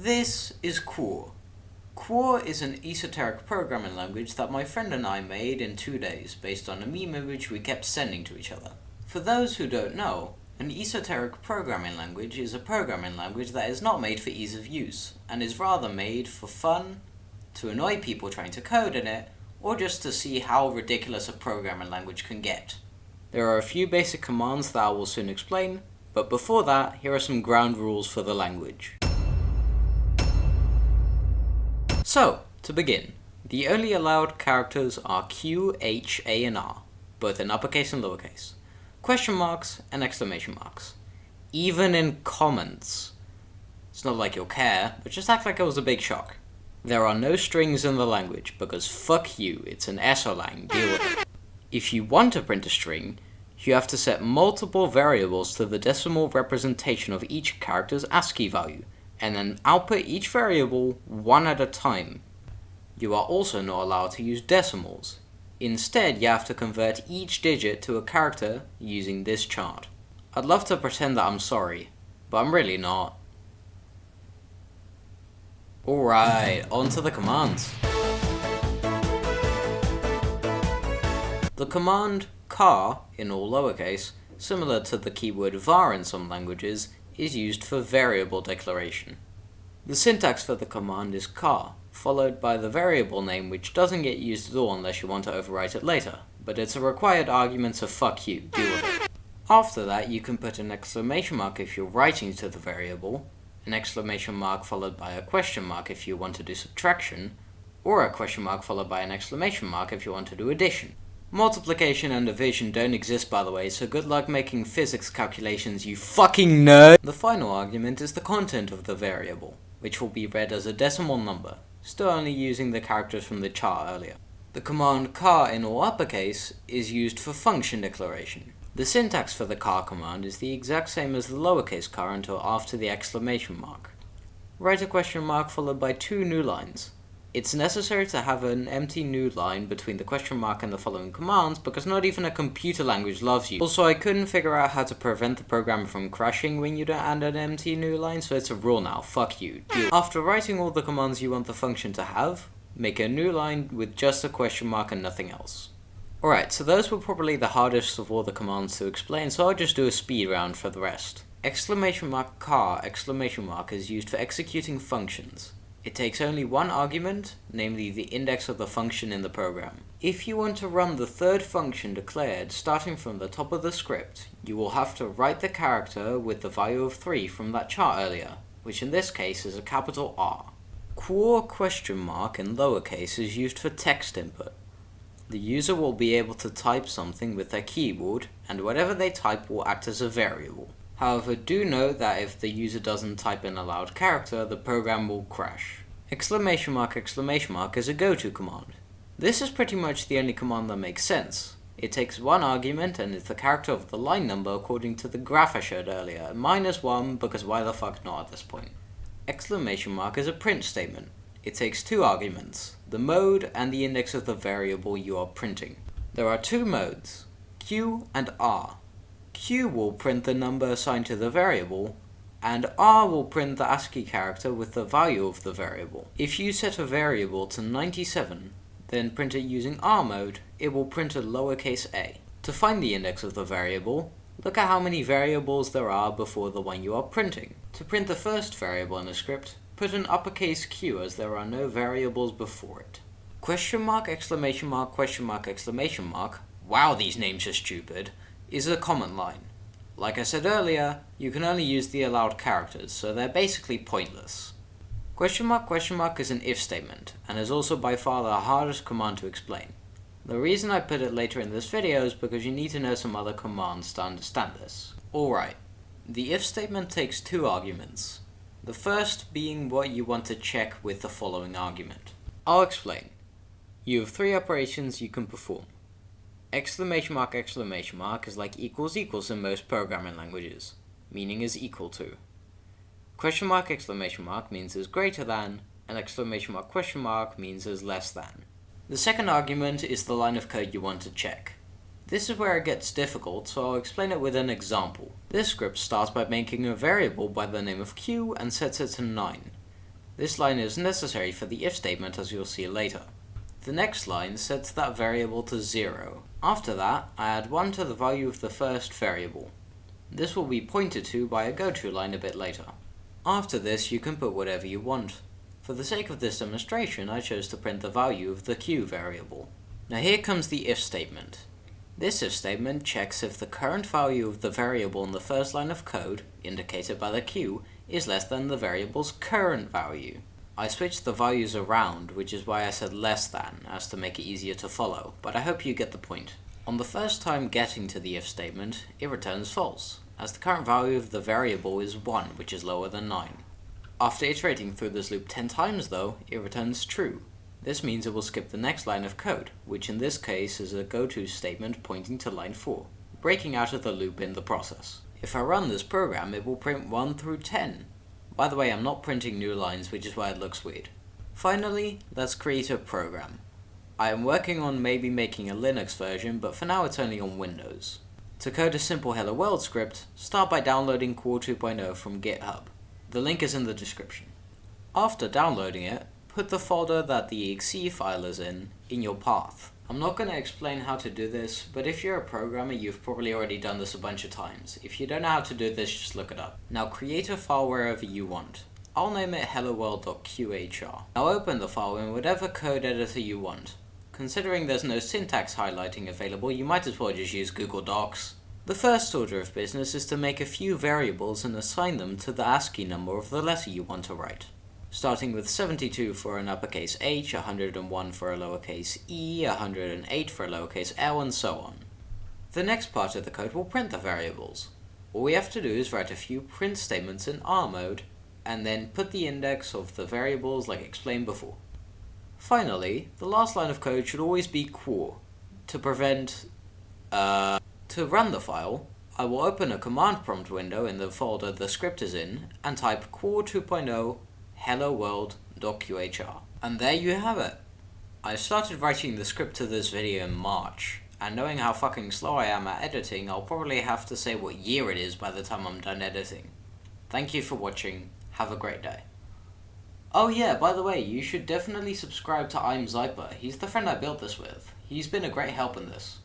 This is QHAR. QHAR is an esoteric programming language that my friend and I made in 2 days based on a meme image we kept sending to each other. For those who don't know, an esoteric programming language is a programming language that is not made for ease of use, and is rather made for fun, to annoy people trying to code in it, or just to see how ridiculous a programming language can get. There are a few basic commands that I will soon explain, but before that, here are some ground rules for the language. So, to begin, the only allowed characters are Q, H, A, and R, both in uppercase and lowercase, question marks, and exclamation marks. Even in comments. It's not like you'll care, but just act like it was a big shock. There are no strings in the language, because fuck you, it's an SOLang, deal with it. If you want to print a string, you have to set multiple variables to the decimal representation of each character's ASCII value, and then output each variable one at a time. You are also not allowed to use decimals. Instead, you have to convert each digit to a character using this chart. I'd love to pretend that I'm sorry, but I'm really not. Alright, on to the commands. The command QHAR, in all lowercase, similar to the keyword var in some languages, is used for variable declaration. The syntax for the command is QHAR, followed by the variable name, which doesn't get used at all unless you want to overwrite it later, but it's a required argument, so fuck you, deal with it. After that, you can put an exclamation mark if you're writing to the variable, an exclamation mark followed by a question mark if you want to do subtraction, or a question mark followed by an exclamation mark if you want to do addition. Multiplication and division don't exist, by the way, so good luck making physics calculations, you fucking nerd! The final argument is the content of the variable, which will be read as a decimal number, still only using the characters from the chart earlier. The command QHAR in all uppercase is used for function declaration. The syntax for the QHAR command is the exact same as the lowercase QHAR until after the exclamation mark. Write a question mark followed by 2 new lines. It's necessary to have an empty new line between the question mark and the following commands because not even a computer language loves you. Also, I couldn't figure out how to prevent the program from crashing when you don't add an empty new line, so it's a rule now, fuck you. After writing all the commands you want the function to have, make a new line with just a question mark and nothing else. Alright, so those were probably the hardest of all the commands to explain, so I'll just do a speed round for the rest. Exclamation mark QHAR exclamation mark is used for executing functions. It takes only one argument, namely the index of the function in the program. If you want to run the third function declared starting from the top of the script, you will have to write the character with the value of 3 from that chart earlier, which in this case is a capital R. QHAR question mark in lowercase is used for text input. The user will be able to type something with their keyboard, and whatever they type will act as a variable. However, do note that if the user doesn't type in a loud character, the program will crash. Exclamation mark is a go-to command. This is pretty much the only command that makes sense. It takes one argument and is the character of the line number according to the graph I showed earlier, -1 because why the fuck not at this point. Exclamation mark is a print statement. It takes 2 arguments, the mode and the index of the variable you are printing. There are 2 modes, Q and R. Q will print the number assigned to the variable, and R will print the ASCII character with the value of the variable. If you set a variable to 97, then print it using R mode, it will print a lowercase a. To find the index of the variable, look at how many variables there are before the one you are printing. To print the first variable in the script, put an uppercase Q as there are no variables before it. Question mark, exclamation mark, exclamation mark, wow these names are stupid, is a comment line. Like I said earlier, you can only use the allowed characters, so they're basically pointless. Question mark is an if statement, and is also by far the hardest command to explain. The reason I put it later in this video is because you need to know some other commands to understand this. Alright, the if statement takes 2 arguments, the first being what you want to check with the following argument. I'll explain. You have 3 operations you can perform. Exclamation mark is like equals in most programming languages, meaning is equal to. Question mark means is greater than, and exclamation mark means is less than. The second argument is the line of code you want to check. This is where it gets difficult, so I'll explain it with an example. This script starts by making a variable by the name of q and sets it to 9. This line is necessary for the if statement, as you'll see later. The next line sets that variable to 0. After that, I add 1 to the value of the first variable. This will be pointed to by a goto line a bit later. After this, you can put whatever you want. For the sake of this demonstration, I chose to print the value of the q variable. Now here comes the if statement. This if statement checks if the current value of the variable in the first line of code, indicated by the q, is less than the variable's current value. I switched the values around, which is why I said less than, as to make it easier to follow, but I hope you get the point. On the first time getting to the if statement, it returns false, as the current value of the variable is 1, which is lower than 9. After iterating through this loop 10 times though, it returns true. This means it will skip the next line of code, which in this case is a goto statement pointing to line 4, breaking out of the loop in the process. If I run this program, it will print 1 through 10. By the way, I'm not printing new lines, which is why it looks weird. Finally, let's create a program. I am working on maybe making a Linux version, but for now it's only on Windows. To code a simple Hello World script, start by downloading QHAR 2.0 from GitHub. The link is in the description. After downloading it, put the folder that the exe file is in your path. I'm not going to explain how to do this, but if you're a programmer, you've probably already done this a bunch of times. If you don't know how to do this, just look it up. Now create a file wherever you want. I'll name it helloworld.qhr. Now open the file in whatever code editor you want. Considering there's no syntax highlighting available, you might as well just use Google Docs. The first order of business is to make a few variables and assign them to the ASCII number of the letter you want to write. Starting with 72 for an uppercase h, 101 for a lowercase e, 108 for a lowercase l, and so on. The next part of the code will print the variables. All we have to do is write a few print statements in R mode, and then put the index of the variables like explained before. Finally, the last line of code should always be QHAR. To run the file, I will open a command prompt window in the folder the script is in, and type QHAR 2.0 helloworld.qhr. And there you have it. I started writing the script to this video in March, and knowing how fucking slow I am at editing, I'll probably have to say what year it is by the time I'm done editing. Thank you for watching, have a great day. Oh yeah, by the way, you should definitely subscribe to I'm Zyper. He's the friend I built this with. He's been a great help in this.